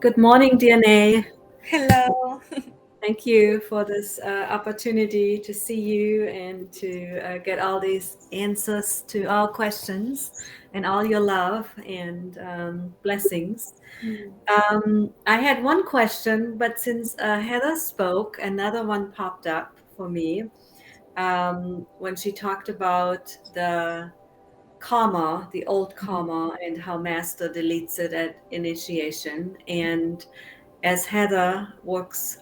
Good morning, DNA. Hello. Thank you for this opportunity to see you and to get all these answers to our questions and all your love and blessings. Mm. I had one question, but since Heather spoke, another one popped up for me when she talked about the karma, the old karma, and how Master deletes it at initiation. And as Heather works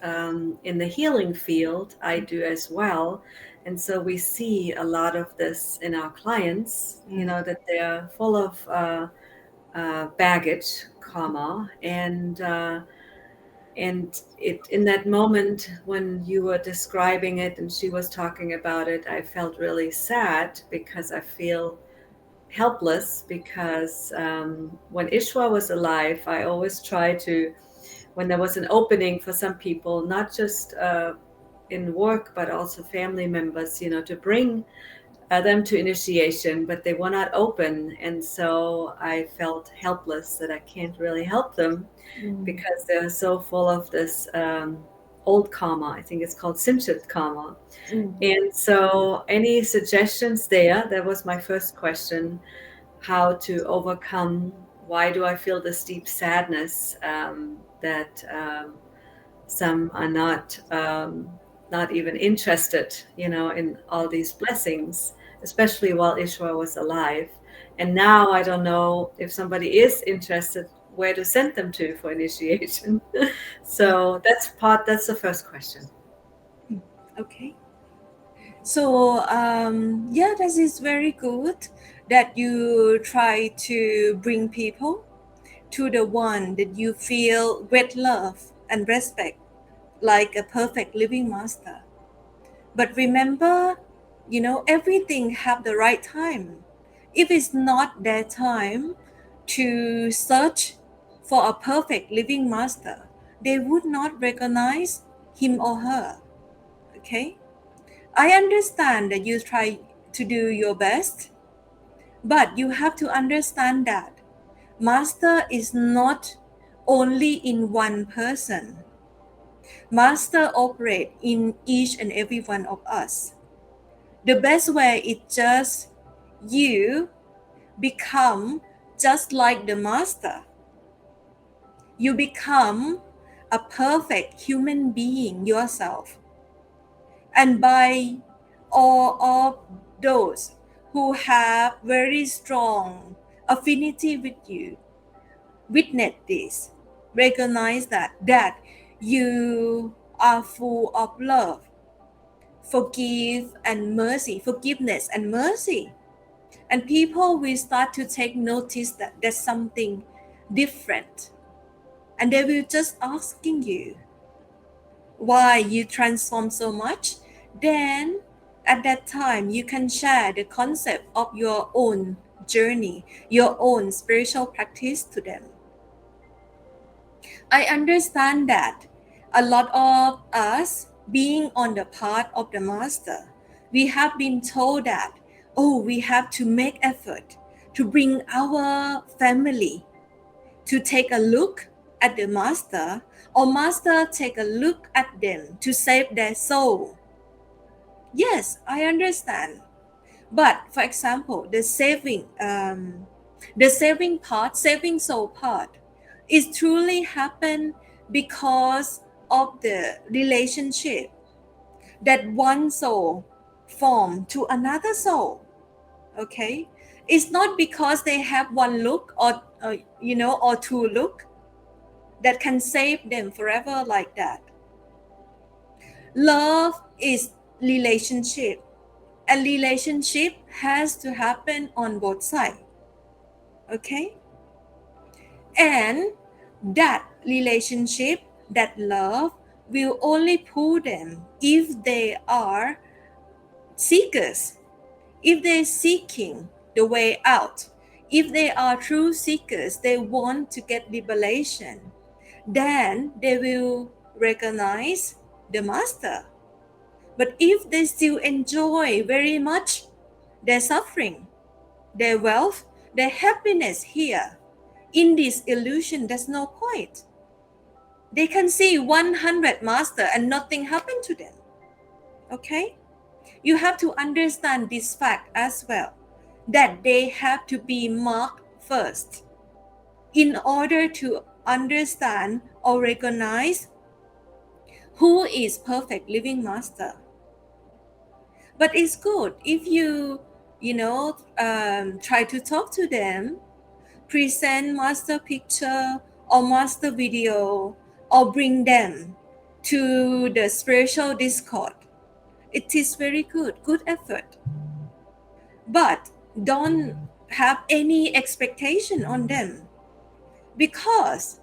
in the healing field, I do as well. And so we see a lot of this in our clients, that they're full of baggage, karma, and it in that moment when you were describing it and she was talking about it, I felt really sad because I feel helpless because when Ishwa was alive, I always try to, when there was an opening for some people, not just in work, but also family members, to bring them to initiation, but they were not open. And so I felt helpless that I can't really help them Mm. because they're so full of this old karma. I think it's called Simchit karma. Mm. And so, any suggestions there? That was my first question, how to overcome, why do I feel this deep sadness that some are not even interested, in all these blessings, especially while Ishwar was alive. And now I don't know if somebody is interested, where to send them to for initiation. So that's the first question. Okay. So, yeah, that is very good that you try to bring people to the one that you feel with love and respect, like a perfect living master. But remember, everything have the right time. If it's not their time to search for a perfect living master, they would not recognize him or her. Okay? I understand that you try to do your best, but you have to understand that master is not only in one person. Master operate in each and every one of us. The best way is just you become just like the master. You become a perfect human being yourself. And by all of those who have very strong affinity with you, witness this, recognize that you are full of love, forgiveness and mercy. And people will start to take notice that there's something different. And they will just asking you why you transform so much. Then at that time you can share the concept of your own journey, your own spiritual practice to them. I understand that a lot of us being on the path of the master, we have been told that, oh, we have to make effort to bring our family to take a look at the master, or master take a look at them to save their soul. Yes, I understand. But for example, the saving part, saving soul part, is truly happen because of the relationship that one soul form to another soul. Okay, it's not because they have one look or two look that can save them forever like that. Love is relationship, and relationship has to happen on both sides. Okay, and that relationship, that love, will only pull them if they are seekers, if they're seeking the way out, if they are true seekers, they want to get liberation, then they will recognize the master. But if they still enjoy very much their suffering, their wealth, their happiness here, in this illusion, there's no point. They can see 100 master and nothing happened to them. Okay? You have to understand this fact as well, that they have to be marked first in order to understand or recognize who is perfect living master. But it's good if try to talk to them, present master picture or master video, or bring them to the spiritual discord. It is very good effort. But don't have any expectation on them, because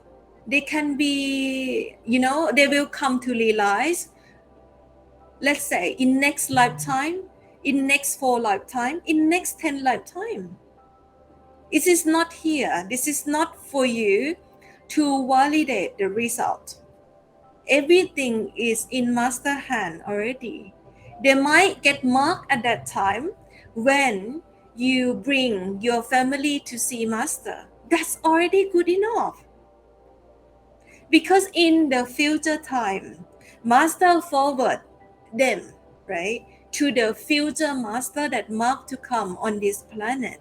they can be, they will come to realize, let's say in next lifetime, in next 4 lifetime, in next 10 lifetime. It is not here. This is not for you to validate the result. Everything is in master hand already. They might get marked at that time when you bring your family to see master. That's already good enough. Because in the future time, master forward them, right, to the future master that marked to come on this planet.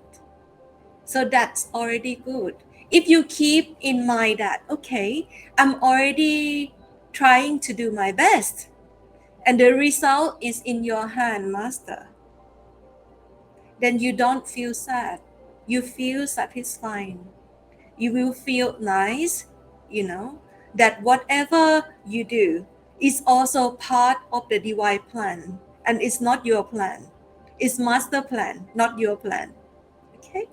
So that's already good. If you keep in mind that, okay, I'm already trying to do my best, and the result is in your hand, master, then you don't feel sad. You feel satisfied. You will feel nice, that whatever you do is also part of the divine plan, and it's not your plan. It's master plan, not your plan. Okay?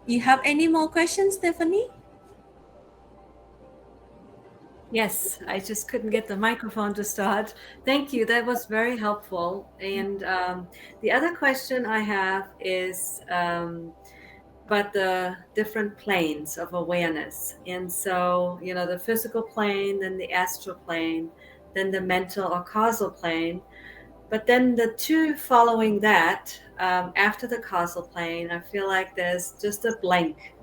You have any more questions, Stephanie? Yes, I just couldn't get the microphone to start. Thank you. That was very helpful. And the other question I have is about the different planes of awareness. And so, the physical plane, then the astral plane, then the mental or causal plane. But then the two following that, after the causal plane, I feel like there's just a blank.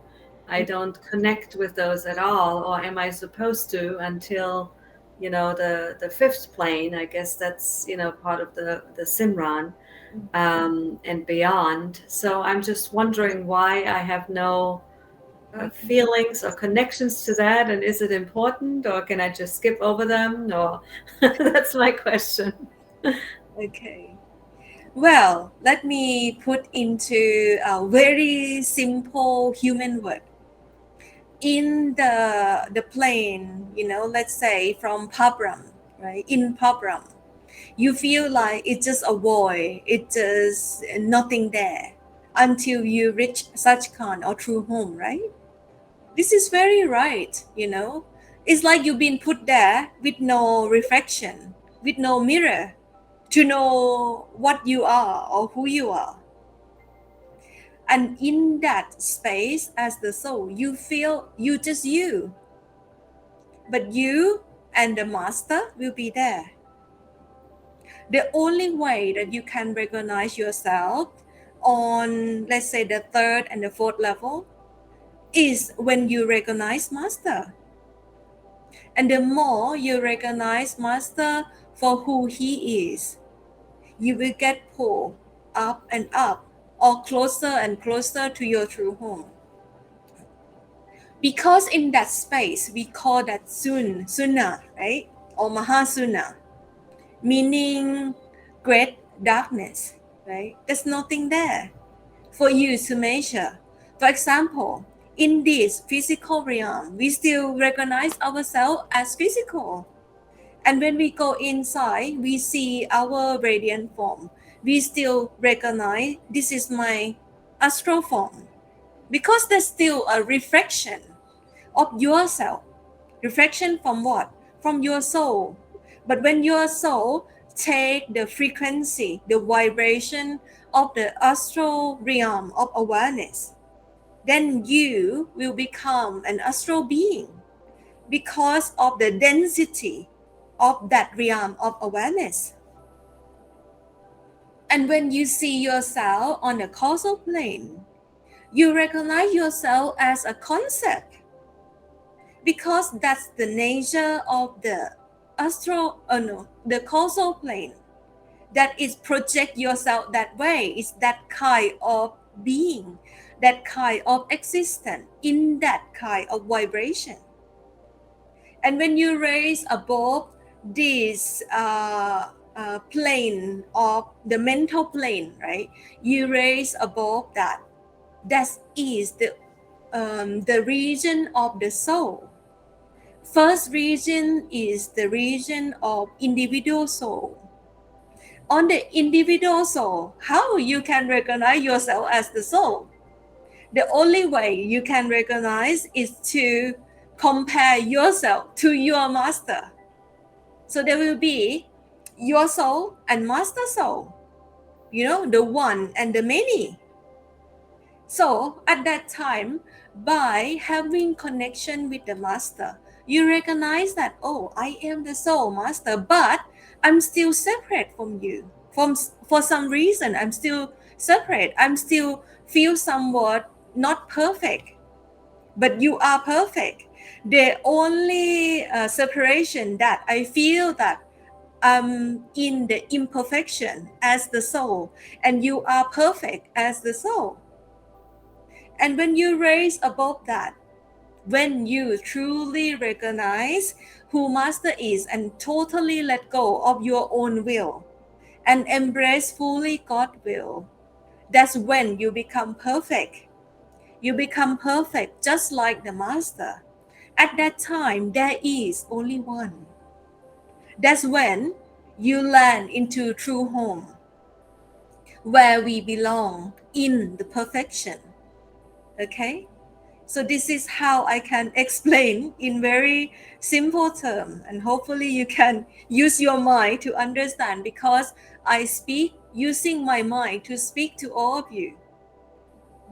I don't connect with those at all, or am I supposed to until, the fifth plane? I guess that's, part of the Simran, and beyond. So I'm just wondering why I have no feelings or connections to that, and is it important, or can I just skip over them? No, that's my question. Okay. Well, let me put into a very simple human word. In the plane, let's say from Pabram, right? In Pabram, you feel like it's just a void, it's just nothing there until you reach Sachkhand or true home, right? This is very right, It's like you've been put there with no reflection, with no mirror to know what you are or who you are. And in that space, as the soul, you feel you just you. But you and the master will be there. The only way that you can recognize yourself on, let's say, the third and the fourth level is when you recognize master. And the more you recognize master for who he is, you will get pulled up and up, or closer and closer to your true home. Because in that space, we call that Sunna, right? Or Mahasuna, meaning great darkness, right? There's nothing there for you to measure. For example, in this physical realm, we still recognize ourselves as physical. And when we go inside, we see our radiant form. We still recognize this is my astral form. Because there's still a reflection of yourself. Reflection from what? From your soul. But when your soul take the frequency, the vibration of the astral realm of awareness, then you will become an astral being because of the density of that realm of awareness. And when you see yourself on the causal plane, You recognize yourself as a concept because that's the nature of the the causal plane. That is project yourself that way. It's that kind of being, that kind of existence in that kind of vibration. And when you raise above this plane of the mental plane, right? You raise above that. That is the region of the soul. First region is the region of individual soul. On the individual soul, how you can recognize yourself as the soul? The only way you can recognize is to compare yourself to your master. So there will be your soul and master soul, the one and the many. So at that time, by having connection with the master, you recognize that, oh, I am the soul master, but I'm still separate from you. For some reason, I'm still separate. I'm still feel somewhat not perfect, but you are perfect. The only separation that I feel that I'm in the imperfection as the soul, and you are perfect as the soul. And when you raise above that, when you truly recognize who Master is and totally let go of your own will and embrace fully God's will, that's when you become perfect. You become perfect just like the Master. At that time, there is only one. That's when you land into true home, where we belong in the perfection. Okay? So this is how I can explain in very simple terms, and hopefully you can use your mind to understand, because I speak using my mind to speak to all of you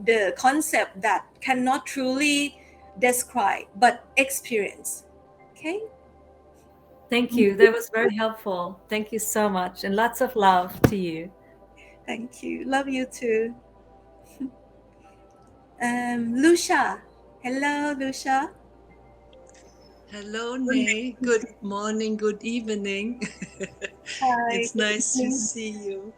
the concept that cannot truly describe but experience. Okay? Thank you. That was very helpful. Thank you so much. And lots of love to you. Thank you. Love you too. Lucia. Hello, Lucia. Hello, Nay. Good morning, good evening. Hi. It's nice to see you.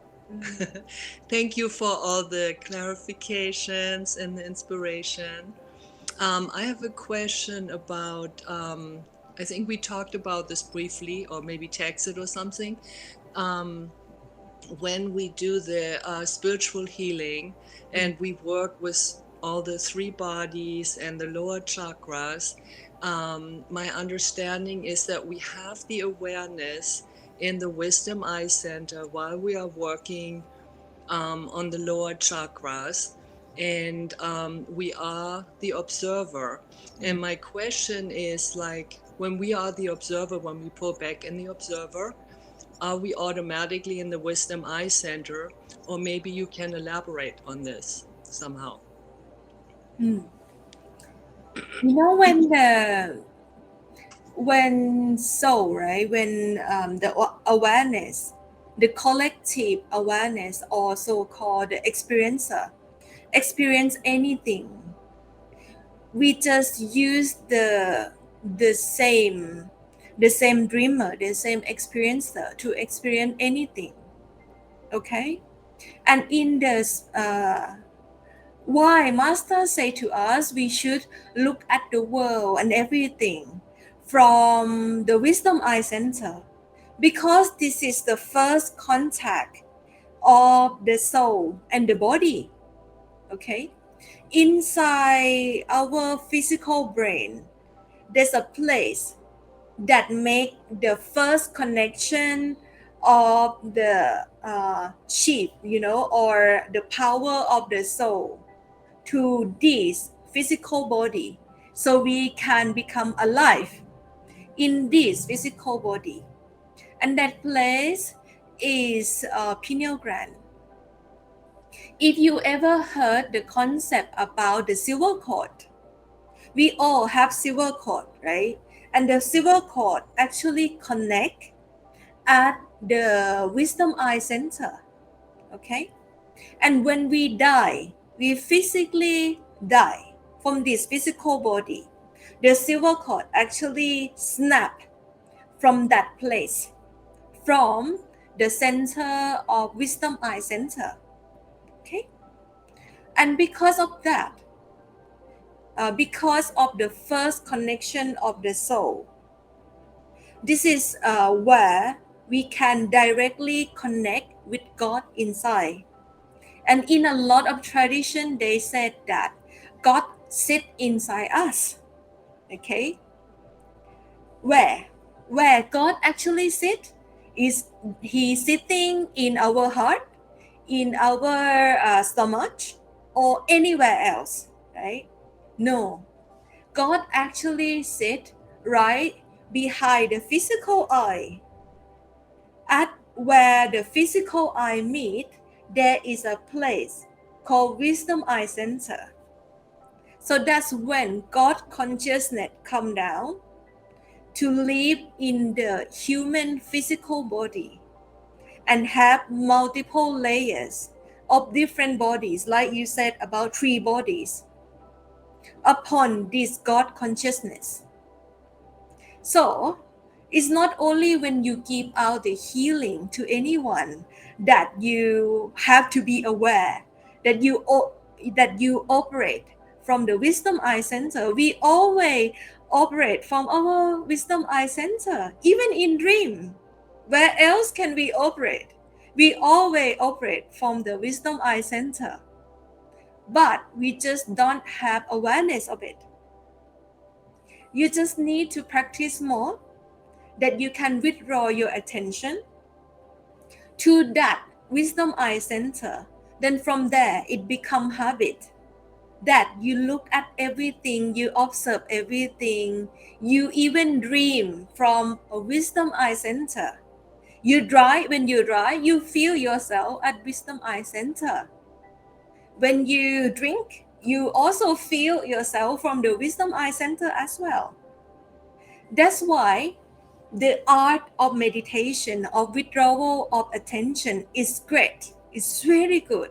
Thank you for all the clarifications and the inspiration. I have a question about, I think we talked about this briefly, or maybe texted or something. When we do the spiritual healing and we work with all the three bodies and the lower chakras, my understanding is that we have the awareness in the Wisdom Eye Center while we are working on the lower chakras, and we are the observer. And my question is, like, when we are the observer, when we pull back in the observer, are we automatically in the Wisdom Eye Center? Or maybe you can elaborate on this somehow. When soul, right, when the awareness, the collective awareness, or so called the experiencer, experience anything, we just use the same dreamer, the same experiencer to experience anything. Okay. And in this why master say to us we should look at the world and everything from the Wisdom Eye Center, because this is the first contact of the soul and the body. Okay. Inside our physical brain, there's a place that make the first connection of the chi, or the power of the soul to this physical body, so we can become alive in this physical body. And that place is pineal gland. If you ever heard the concept about the silver cord, we all have silver cord, right? And the silver cord actually connect at the Wisdom Eye Center. Okay. And when we die, we physically die from this physical body, the silver cord actually snap from that place, from the center of wisdom eye center. Okay, and because of that, because of the first connection of the soul, this is where we can directly connect with God inside. And in a lot of tradition, they said that God sit inside us. Okay, where God actually sit is He sitting in our heart, in our stomach, or anywhere else, right? No, God actually sit right behind the physical eye. At where the physical eye meet, there is a place called wisdom eye center. So that's when God consciousness come down to live in the human physical body and have multiple layers of different bodies, like you said about 3 bodies, upon this God consciousness. So it's not only when you give out the healing to anyone that you have to be aware that you operate from the wisdom eye center. We always operate from our wisdom eye center, even in dream. Where else can we operate? We always operate from the wisdom eye center, but we just don't have awareness of it. You just need to practice more, that you can withdraw your attention to that wisdom eye center. Then from there, it becomes habit, that you look at everything, you observe everything, you even dream from a wisdom eye center. When you drive, you feel yourself at wisdom eye center. When you drink, you also feel yourself from the wisdom eye center as well. That's why the art of meditation, of withdrawal of attention is great. It's very good,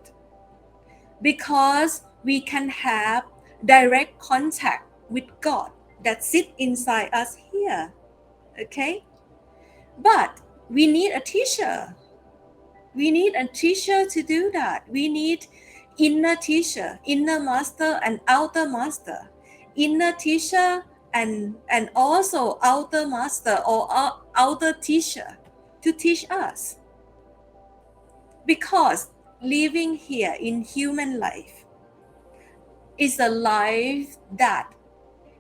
because we can have direct contact with God that sits inside us here. Okay? But we need a teacher. We need a teacher to do that. We need inner teacher, inner master and outer master. Inner teacher and also outer master or outer teacher to teach us. Because living here in human life is a life that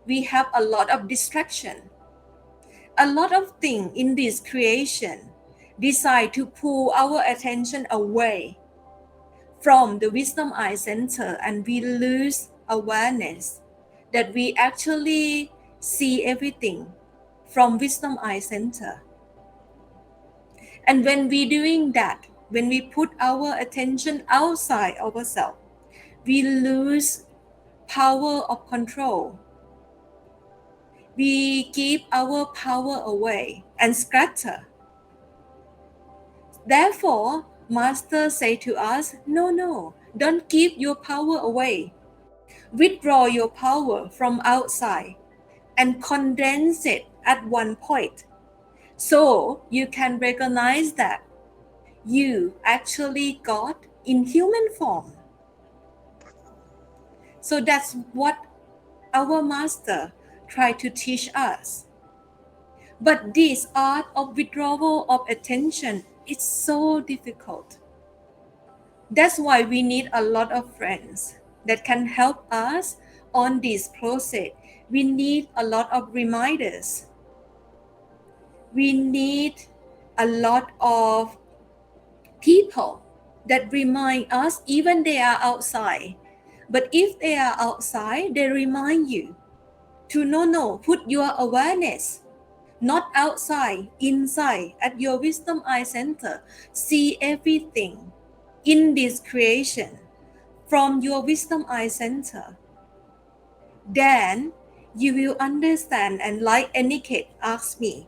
we have a lot of distraction. A lot of things in this creation decide to pull our attention away from the wisdom eye center, and we lose awareness that we actually see everything from wisdom eye center. And when we doing that, when we put our attention outside ourselves, we lose power of control. We give our power away and scatter. Therefore, Master say to us, no, don't give your power away. Withdraw your power from outside and condense it at one point, so you can recognize that you actually God in human form. So that's what our Master tried to teach us. But this art of withdrawal of attention is so difficult. That's why we need a lot of friends that can help us on this process. We need a lot of reminders. We need a lot of people that remind us, even they are outside. But if they are outside, they remind you to no, put your awareness not outside, inside, at your wisdom eye center. See everything in this creation from your wisdom eye center. Then you will understand, and like Aniket asked me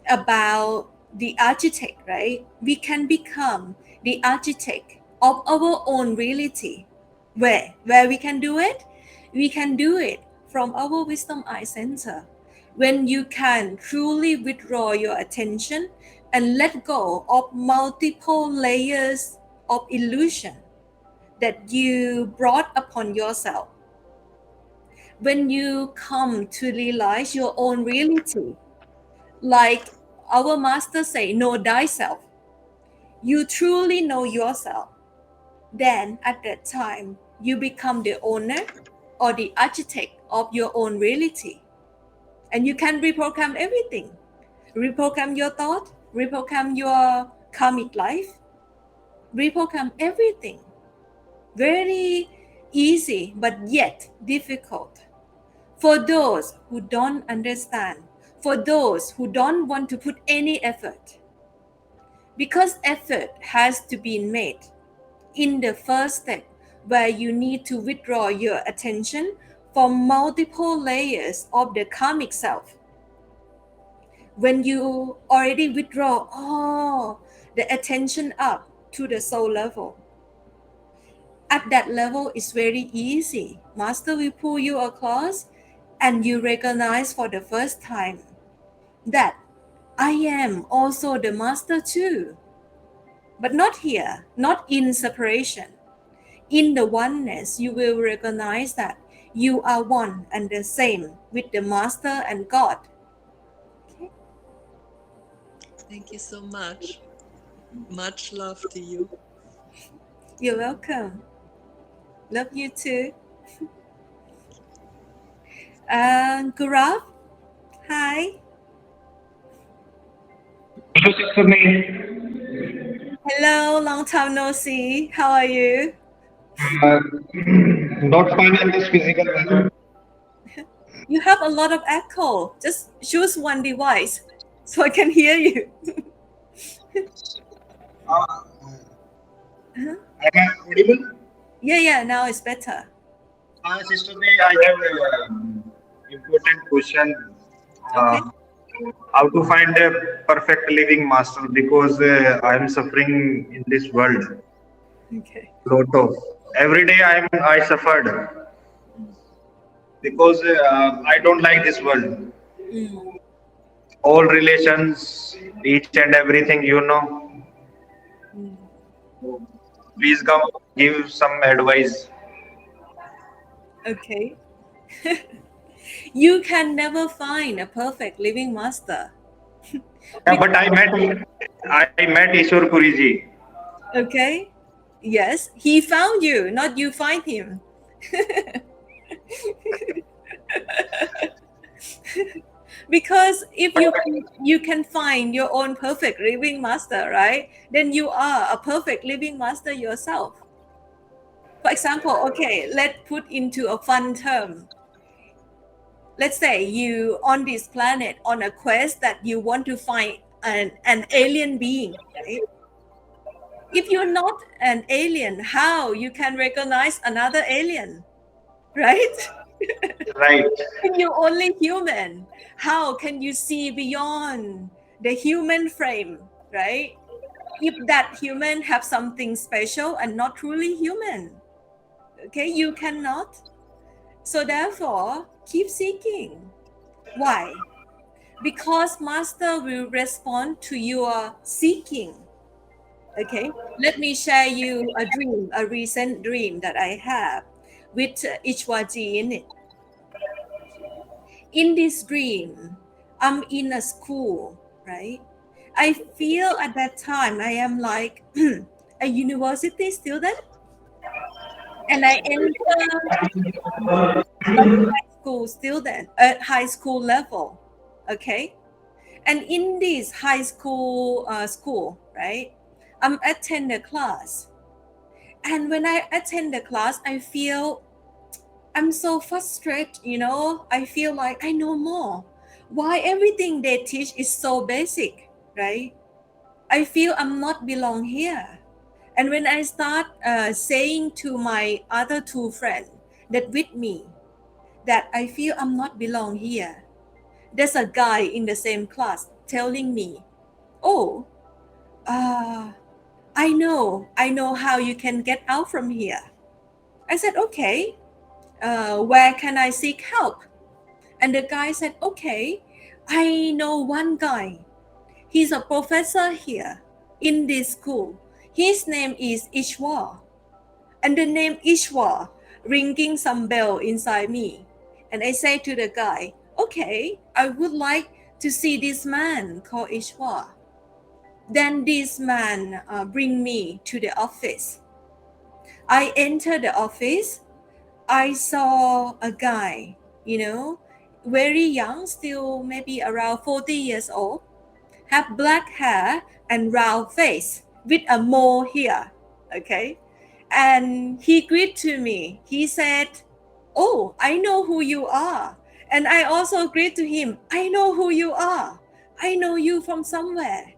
about the architect, right? We can become the architect of our own reality. Where we can do it? We can do it from our wisdom eye center. When you can truly withdraw your attention and let go of multiple layers of illusion that you brought upon yourself. When you come to realize your own reality, like our master say, know thyself. You truly know yourself. Then at that time, you become the owner or the architect of your own reality. And you can reprogram everything. Reprogram your thought, reprogram your karmic life, reprogram everything. Very easy, but yet difficult. For those who don't understand, for those who don't want to put any effort, because effort has to be made in the first step where you need to withdraw your attention from multiple layers of the karmic self. When you already withdraw all the attention up to the soul level, at that level it's very easy. Master will pull you across and you recognize for the first time that I am also the master too. But not here, not in separation. In the oneness, you will recognize that you are one and the same with the master and God. Okay? Thank you so much. Much love to you. You're welcome. Love you too. Gaurav, hi. Hello, long time no see. How are you? Uh, not fine in this physical manner. You have a lot of echo. Just choose one device so I can hear you. Huh? Am I audible? Yeah, now it's better. Sister, I have an important question. Okay. How to find a perfect living master because I am suffering in this world. Okay. Lot of every day I suffered because I don't like this world. Mm. All relations, each and everything, Mm. Please come give some advice. Okay. You can never find a perfect living master. Yeah, but I met Ishwar Puri ji. Okay. Yes, he found you, not you find him. Because if you can find your own perfect living master, right? Then you are a perfect living master yourself. For example, okay, let's put into a fun term. Let's say you on this planet on a quest that you want to find an alien being, right? If you're not an alien, how you can recognize another alien, right? Right. If you're only human, how can you see beyond the human frame, right? If that human have something special and not truly human, okay, you cannot. So therefore, keep seeking. Why? Because master will respond to your seeking. Okay, let me share you a dream, a recent dream that I have with Ishwaji in it. In this dream, I'm in a school, right? I feel at that time I am like a university student, and I enter a high school student at high school level, okay? And in this high school, right? I'm attend the class, and when I attend the class, I feel I'm so frustrated, I feel like I know more. Why everything they teach is so basic, right? I feel I'm not belong here. And when I start saying to my other two friends that with me that I feel I'm not belong here, there's a guy in the same class telling me, "Oh, I know how you can get out from here." I said, okay, where can I seek help? And the guy said, okay, I know one guy. He's a professor here in this school. His name is Ishwar. And the name Ishwar ringing some bell inside me. And I say to the guy, okay, I would like to see this man called Ishwar. Then this man bring me to the office. I enter the office. I saw a guy, very young, still maybe around 40 years old, have black hair and round face with a mole here. Okay. And he greeted to me. He said, oh, I know who you are. And I also greeted to him, I know who you are. I know you from somewhere.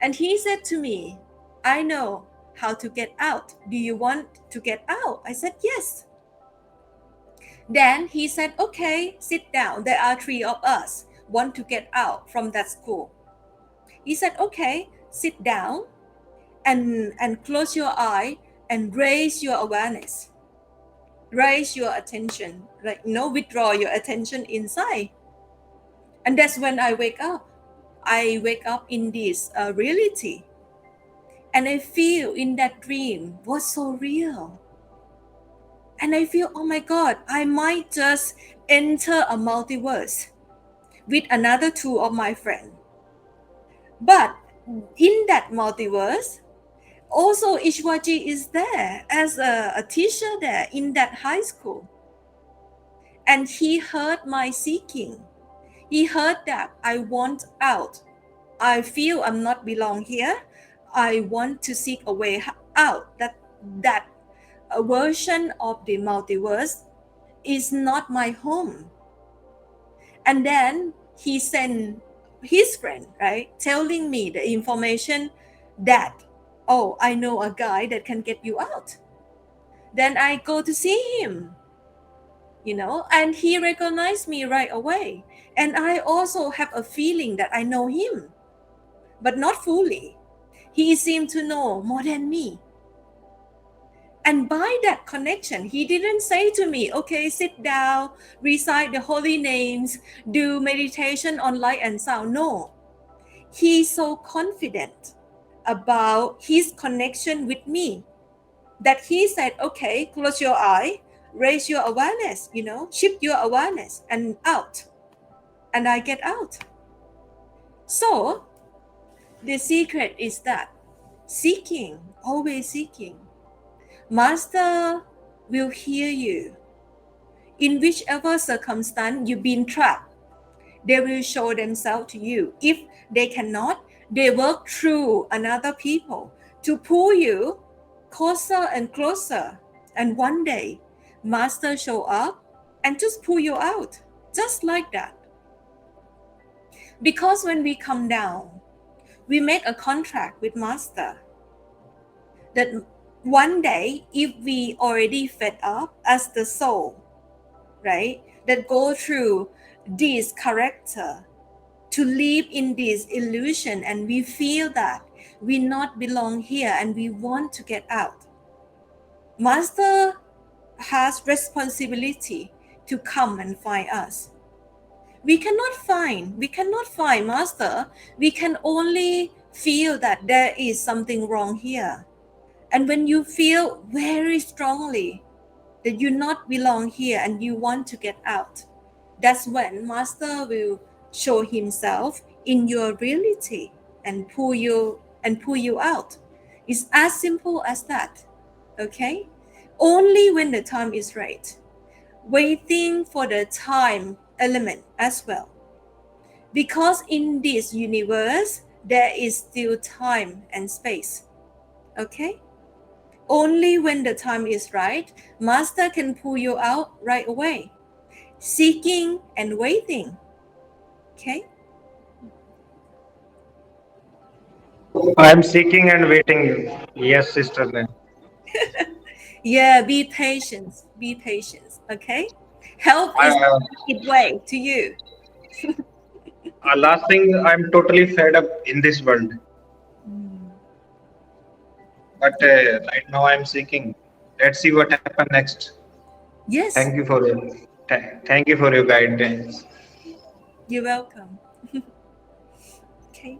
And he said to me, I know how to get out. Do you want to get out? I said, yes. Then he said, okay, sit down. There are 3 of us want to get out from that school. He said, okay, sit down and close your eye and raise your awareness. Raise your attention, withdraw your attention inside. And that's when I wake up. I wake up in this reality. And I feel in that dream was so real. And I feel, oh my God, I might just enter a multiverse with another 2 of my friends. But in that multiverse, also Ishwarji is there as a teacher there in that high school. And he heard my seeking. He heard that I want out. I feel I'm not belong here. I want to seek a way out. That a version of the multiverse is not my home. And then he sent his friend, right, telling me the information that, oh, I know a guy that can get you out. Then I go to see him, and he recognized me right away. And I also have a feeling that I know him, but not fully. He seemed to know more than me. And by that connection, he didn't say to me, okay, sit down, recite the holy names, do meditation on light and sound. No. He's so confident about his connection with me that he said, okay, close your eye, raise your awareness, shift your awareness and out. And I get out. So the secret is that seeking, always seeking. Master will hear you. In whichever circumstance you've been trapped, they will show themselves to you. If they cannot, they work through another people to pull you closer and closer. And one day, Master show up and just pull you out, just like that. Because when we come down, we make a contract with Master that one day, if we already fed up as the soul, right, that go through this character to live in this illusion, and we feel that we not belong here and we want to get out, Master has responsibility to come and find us. We cannot find Master. We can only feel that there is something wrong here. And when you feel very strongly that you not belong here and you want to get out, that's when Master will show himself in your reality and pull you out. It's as simple as that. Okay? Only when the time is right. Waiting for the time element as well. Because in this universe, there is still time and space. Okay? Only when the time is right, Master can pull you out right away. Seeking and waiting. Okay? I'm seeking and waiting. Yes, Sister Len. Yeah, be patient. Be patient. Okay? Help is its way to you. Last thing, I'm totally fed up in this world. But right now I'm seeking let's see what happens next. Yes, Thank you for your thank you for your guidance. you're welcome. Okay.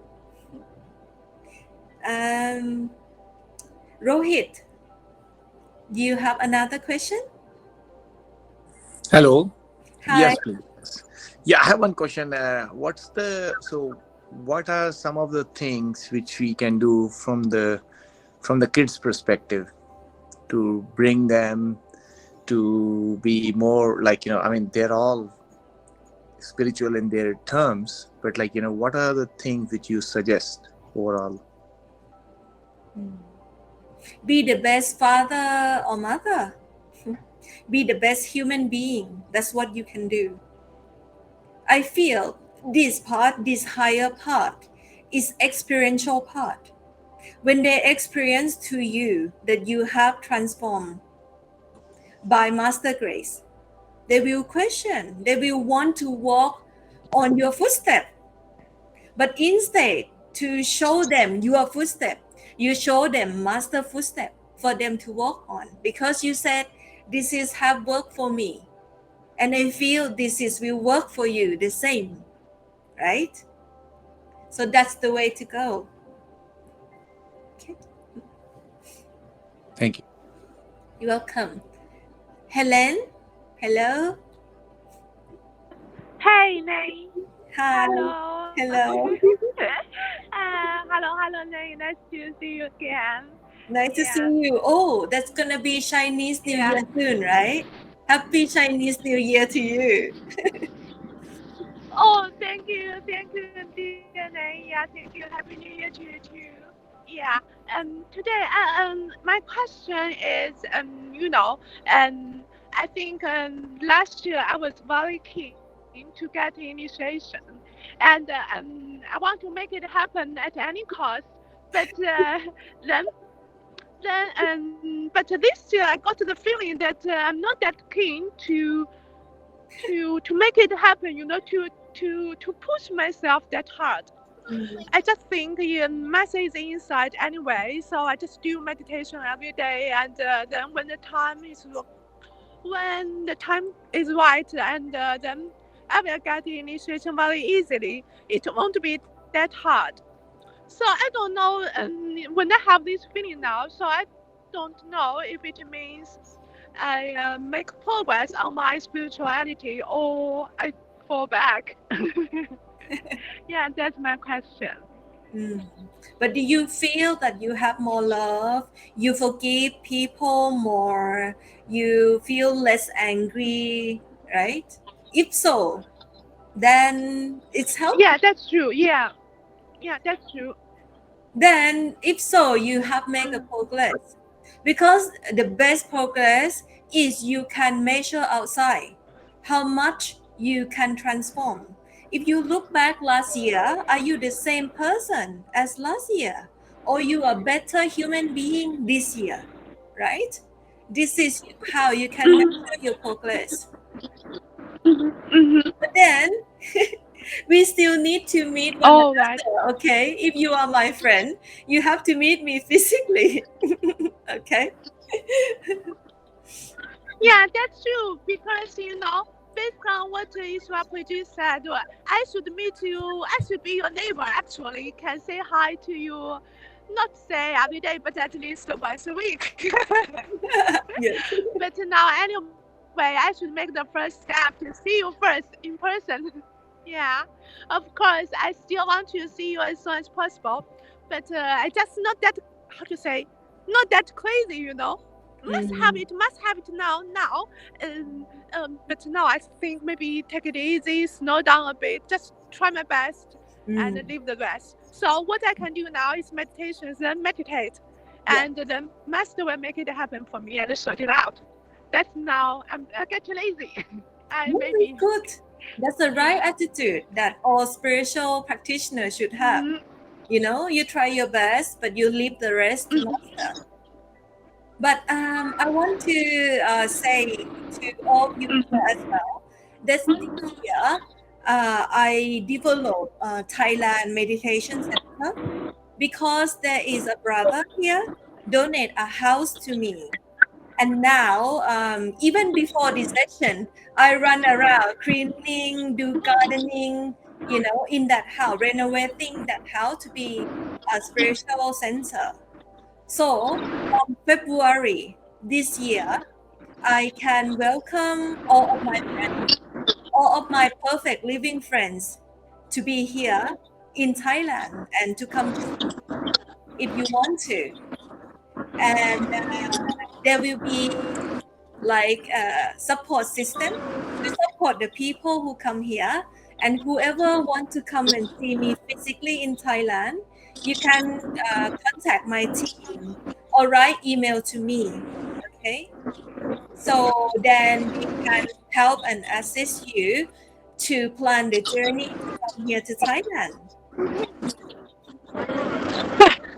Rohit, do you have another question? Hello. Hi. Yes, please. Yeah, I have one question. What are some of the things which we can do from the kids' perspective to bring them to be more like, I mean, they're all spiritual in their terms, but like, what are the things which you suggest overall? Be the best father or mother. Be the best human being. That's what you can do. I feel this higher part, is experiential part. When they experience to you that you have transformed by Master Grace, they will question, they will want to walk on your footstep. But instead, to show them your footstep, you show them Master footstep for them to walk on. Because you said, this is have worked for me. And I feel will work for you the same, right? So that's the way to go. Okay. Thank you. You're welcome. Helen, hello. Hey, Nay. Hi. Hello. Hello. Hello, Nay. Nice to see you again. Nice to Yeah. see you. Oh, that's gonna be Chinese New Yeah. Year soon, right? Happy Chinese New Year to you. Oh, thank you, dear Nay. Yeah, thank you. Happy New Year to you too. Yeah. Today, my question is, I think last year I was very keen to get initiation, and I want to make it happen at any cost. But then but this year I got the feeling that I'm not that keen to make it happen. To push myself that hard. I just think the message is inside anyway, so I just do meditation every day, and then when the time is right, and then I will get the initiation very easily. It won't be that hard. So I don't know when I have this feeling now. So I don't know if it means I make progress on my spirituality or I fall back. Yeah, that's my question. But do you feel that you have more love? You forgive people more? You feel less angry, right? If so, then it's healthy. Yeah, that's true. Yeah, that's true. Then if so, you have made a progress. Because the best progress is you can measure outside how much you can transform. If you look back last year, are you the same person as last year? Or you are a better human being this year, right? This is how you can measure your progress. But then we still need to meet one Oh, another, right. okay? If you are my friend, you have to meet me physically, okay? Yeah, that's true. Because based on what Iswapuji said, I should meet you. I should be your neighbor. Actually, can say hi to you. Not say every day, but at least once a week. Yes. But now, anyway, I should make the first step to see you first in person. Yeah, of course, I still want to see you as soon as possible. But I just not that, how to say, not that crazy. Must have it now. But now I think maybe take it easy, slow down a bit, just try my best and leave the rest. So what I can do now is meditation, then meditate, and then master will make it happen for me and sort it out. That's now I get lazy. I Very maybe good. That's the right attitude that all spiritual practitioners should have. You try your best, but you leave the rest to master. But I want to say to all of you here as well, this year I developed Thailand Meditation Center because there is a brother here donate a house to me. And now, even before this session, I run around cleaning, do gardening, in that house, renovating that house to be a spiritual center. So from February this year, I can welcome all of my friends, all of my perfect living friends to be here in Thailand and to come to see if you want to. And there will be like a support system to support the people who come here, and whoever want to come and see me physically in Thailand, you can contact my team or write email to me. Okay, so then we can help and assist you to plan the journey to come here to Thailand.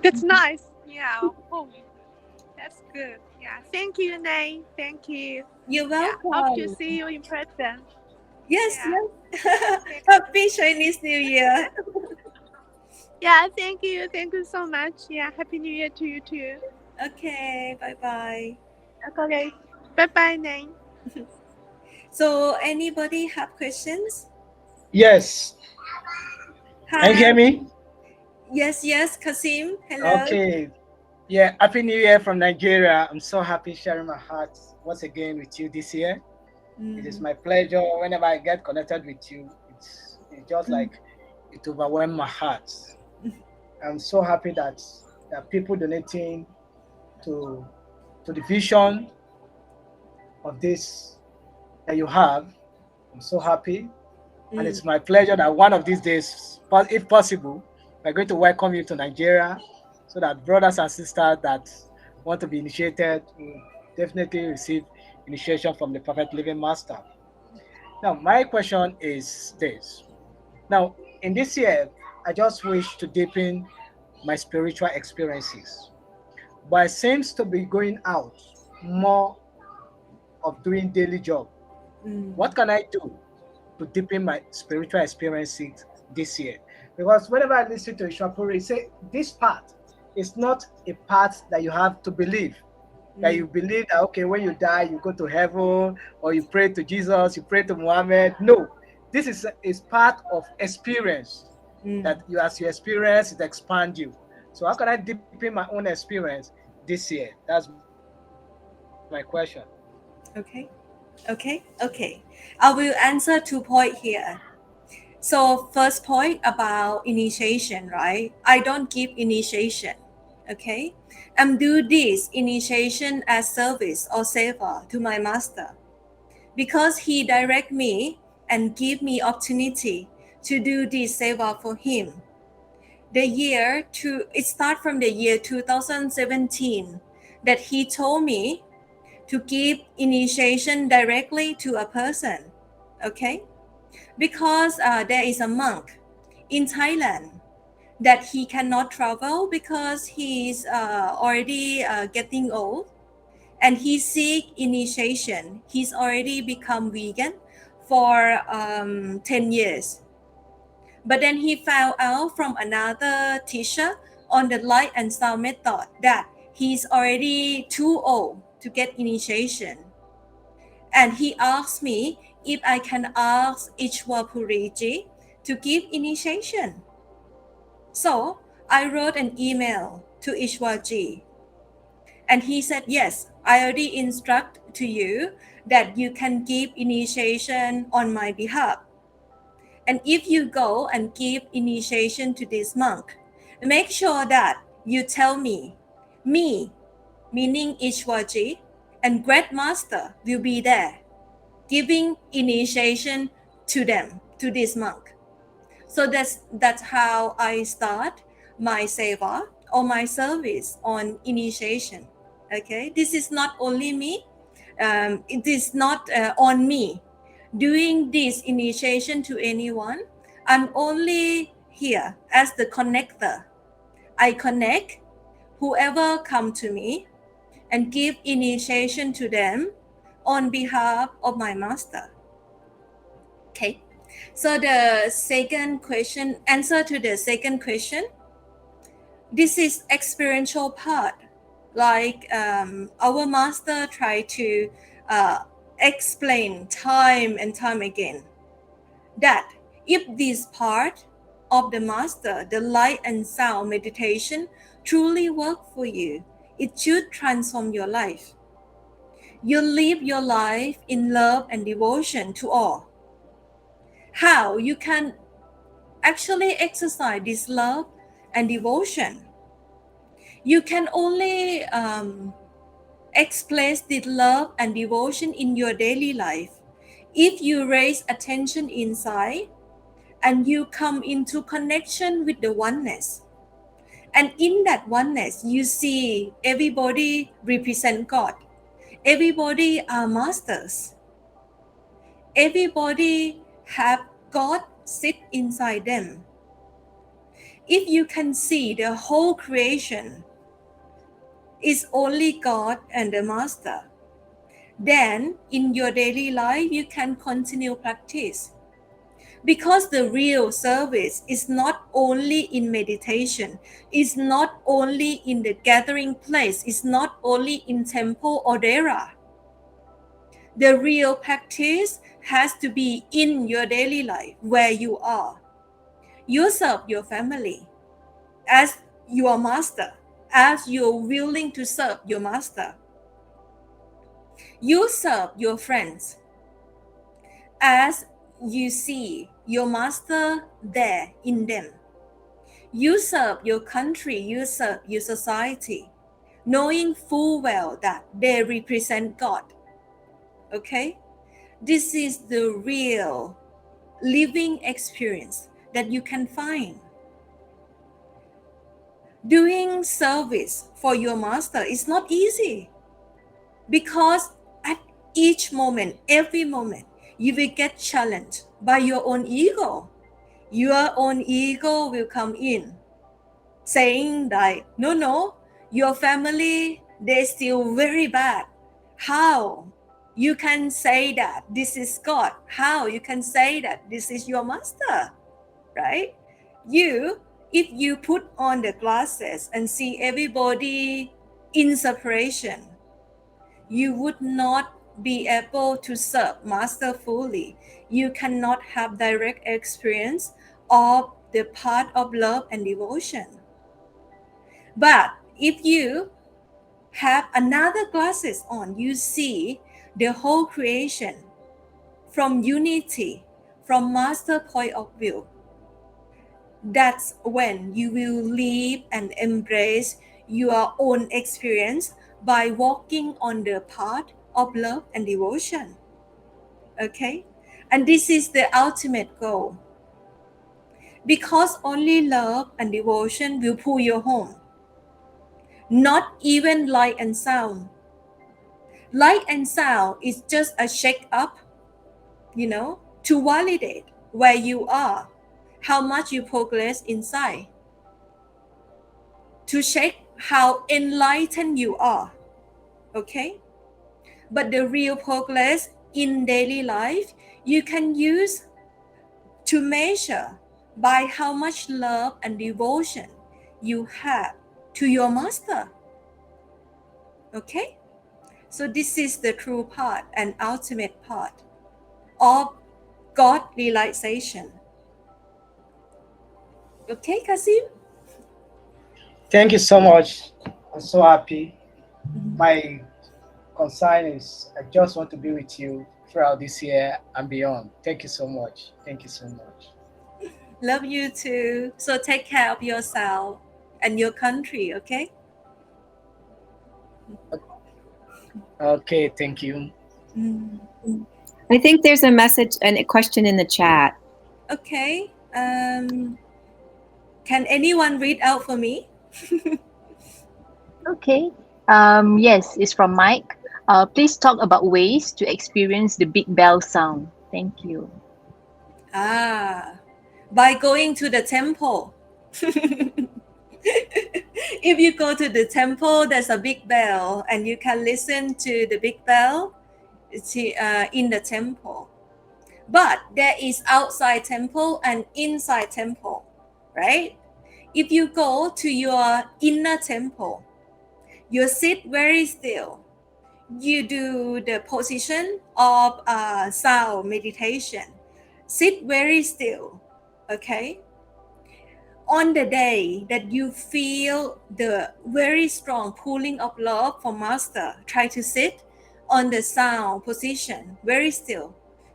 That's nice. Yeah. Oh, that's good. Yeah. Thank you, Nay. Thank you. You're Yeah. Hope to welcome. see you in person. Yes, Yeah. yes. Happy Chinese New Year. Yeah. Thank you. Thank you so much. Yeah. Happy New Year to you too. Okay, bye bye. Okay. Bye bye, Nay. So, anybody have questions? Yes. Can you hear me? Yes, Kasim. Hello. Okay. Yeah, Happy New Year from Nigeria. I'm so happy sharing my heart once again with you this year. It is my pleasure whenever I get connected with you. It's just like it overwhelms my heart. I'm so happy that there are people donating to the vision of this that you have. I'm so happy. And it's my pleasure that one of these days, if possible, we're going to welcome you to Nigeria so that brothers and sisters that want to be initiated will definitely receive initiation from the Perfect Living Master. Now, my question is this. Now, in this year, I just wish to deepen my spiritual experiences, but it seems to be going out more of doing daily job. What can I do to deepen my spiritual experiences this year? Because whenever I listen to Ishwapuri, say this part is not a part that you have to believe. That you believe that okay, when you die, you go to heaven, or you pray to Jesus, you pray to Muhammad. No, this is part of experience. That you, as you experience, it expands you. So how can I deepen my own experience this year? That's my question. Okay. I will answer 2 points here. So first point about initiation, right? I don't give initiation. Okay, I'm do this initiation as service or seva to my master, because he direct me and give me opportunity to do this seva for him. It start from the year 2017 that he told me to give initiation directly to a person. Okay, because there is a monk in Thailand that he cannot travel because he's already getting old, and he seek initiation. He's already become vegan for 10 years. But then he found out from another teacher on the light and sound method that he's already too old to get initiation. And he asked me if I can ask Ishwapuriji to give initiation. So I wrote an email to Ishwaji, and he said, yes, I already instruct to you that you can give initiation on my behalf. And if you go and give initiation to this monk, make sure that you tell me, meaning Ishwaji, and Great Master will be there, giving initiation to them, to this monk. So that's how I start my seva or my service on initiation. Okay, this is not only me. It is not on me doing this initiation to anyone. I'm only here as the connector. I connect whoever come to me and give initiation to them on behalf of my master. Okay. So the second question, answer to the second question, this is experiential part. like our master tried to explain time and time again that if this part of the master, the light and sound meditation, truly work for you, it should transform your life. You live your life in love and devotion to all. How you can actually exercise this love and devotion? You can only express this love and devotion in your daily life if you raise attention inside and you come into connection with the oneness. And in that oneness, you see everybody represent God. Everybody are masters. Everybody have God sit inside them. If you can see the whole creation is only God and the master, then in your daily life you can continue practice. Because the real service is not only in meditation, is not only in the gathering place, is not only in temple or dera. The real practice has to be in your daily life where you are. You serve your family as your master, as you're willing to serve your master. You serve your friends as you see your master there in them. You serve your country, you serve your society, knowing full well that they represent God. Okay? This is the real living experience that you can find. Doing service for your master is not easy because at each moment, every moment, you will get challenged by your own ego. Your own ego will come in saying that, no, your family, they're still very bad. How you can say that this is God? How you can say that this is your master, right? If you put on the glasses and see everybody in separation, you would not be able to serve master fully. You cannot have direct experience of the path of love and devotion. But if you have another glasses on, you see the whole creation from unity, from master point of view. That's when you will live and embrace your own experience by walking on the path of love and devotion. Okay? And this is the ultimate goal. Because only love and devotion will pull you home. Not even light and sound. Light and sound is just a shake up, to validate where you are, how much you progress inside, to check how enlightened you are. Okay? But the real progress in daily life, you can use to measure by how much love and devotion you have to your master. Okay? So this is the true part and ultimate part of God realization. Okay, Kasim? Thank you so much. I'm so happy. My concern is I just want to be with you throughout this year and beyond. Thank you so much. Thank you so much. Love you too. So take care of yourself and your country, okay? Okay, thank you. I think there's a message and a question in the chat. Okay. Can anyone read out for me? Okay. Yes, it's from Mike. Please talk about ways to experience the big bell sound. Thank you. By going to the temple. If you go to the temple, there's a big bell and you can listen to the big bell in the temple. But there is outside temple and inside temple, right? If you go to your inner temple, You sit very still. You do the position of sound meditation. Sit very still, okay? On the day that you feel the very strong pulling of love for Master, try to sit on the sound position, very still.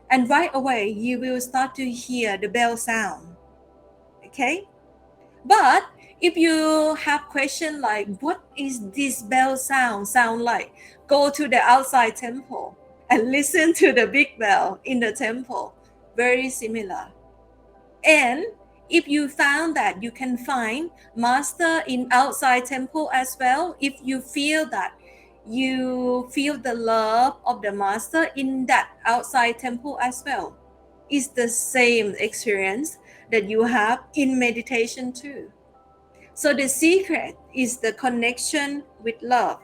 And right away, you will start to hear the bell sound, okay? But if you have question like, what is this bell sound like? Go to the outside temple and listen to the big bell in the temple. Very similar. And if you found that you can find Master in outside temple as well, if you feel that you feel the love of the Master in that outside temple as well, it's the same experience that you have in meditation too. So the secret is the connection with love,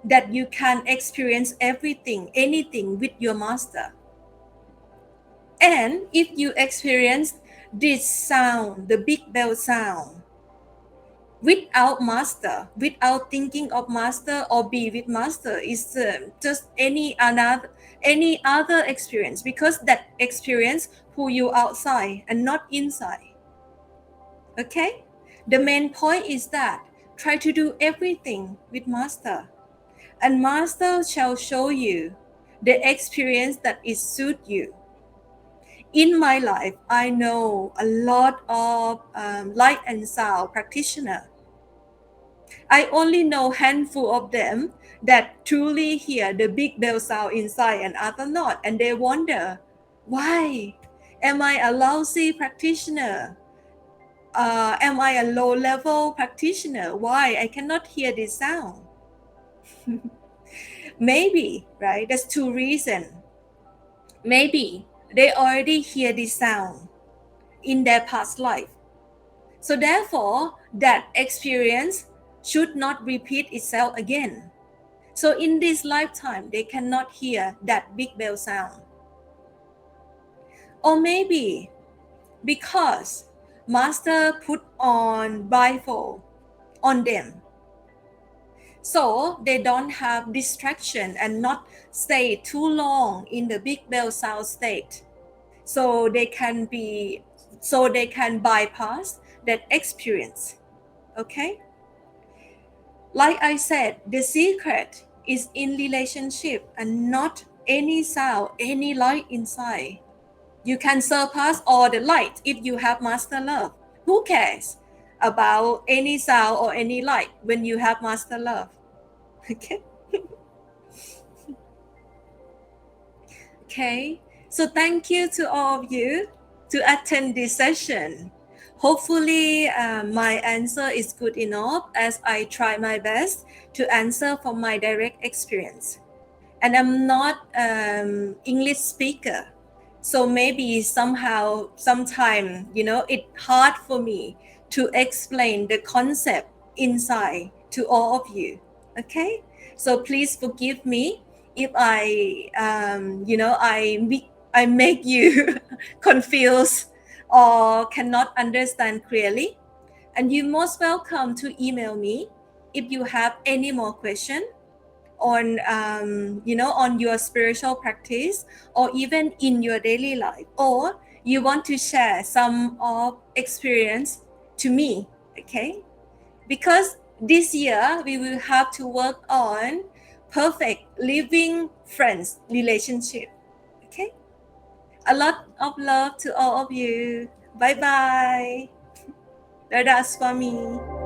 that you can experience everything, anything with your Master. And if you experience this sound, the big bell sound, without Master, without thinking of Master or be with Master, is just any other experience, because that experience pull you outside and not inside. Okay? The main point is that try to do everything with Master, and Master shall show you the experience that is suit you. In my life, I know a lot of light and sound practitioners. I only know handful of them that truly hear the big bell sound inside and other not, and they wonder, why am I a lousy practitioner? Am I a low-level practitioner? Why I cannot hear this sound? Maybe, right? There's two reasons. Maybe they already hear this sound in their past life. So therefore, that experience should not repeat itself again. So in this lifetime, they cannot hear that big bell sound. Or maybe because Master put on blindfold on them, so they don't have distraction and not stay too long in the big bell sound state. So they can bypass that experience. Okay? Like I said, the secret is in relationship and not any sound, any light inside. You can surpass all the light if you have Master love. Who cares about any sound or any light when you have Master love? Okay? Okay, so thank you to all of you to attend this session. Hopefully my answer is good enough, as I try my best to answer from my direct experience. And I'm not English speaker, so maybe sometime, it's hard for me to explain the concept inside to all of you. Okay, so please forgive me if I make you confused or cannot understand clearly. And you're most welcome to email me if you have any more questions on on your spiritual practice, or even in your daily life, or you want to share some of experience to me. Okay, because this year we will have to work on perfect living friends relationship. Okay, a lot of love to all of you. Bye bye. Dada Swami.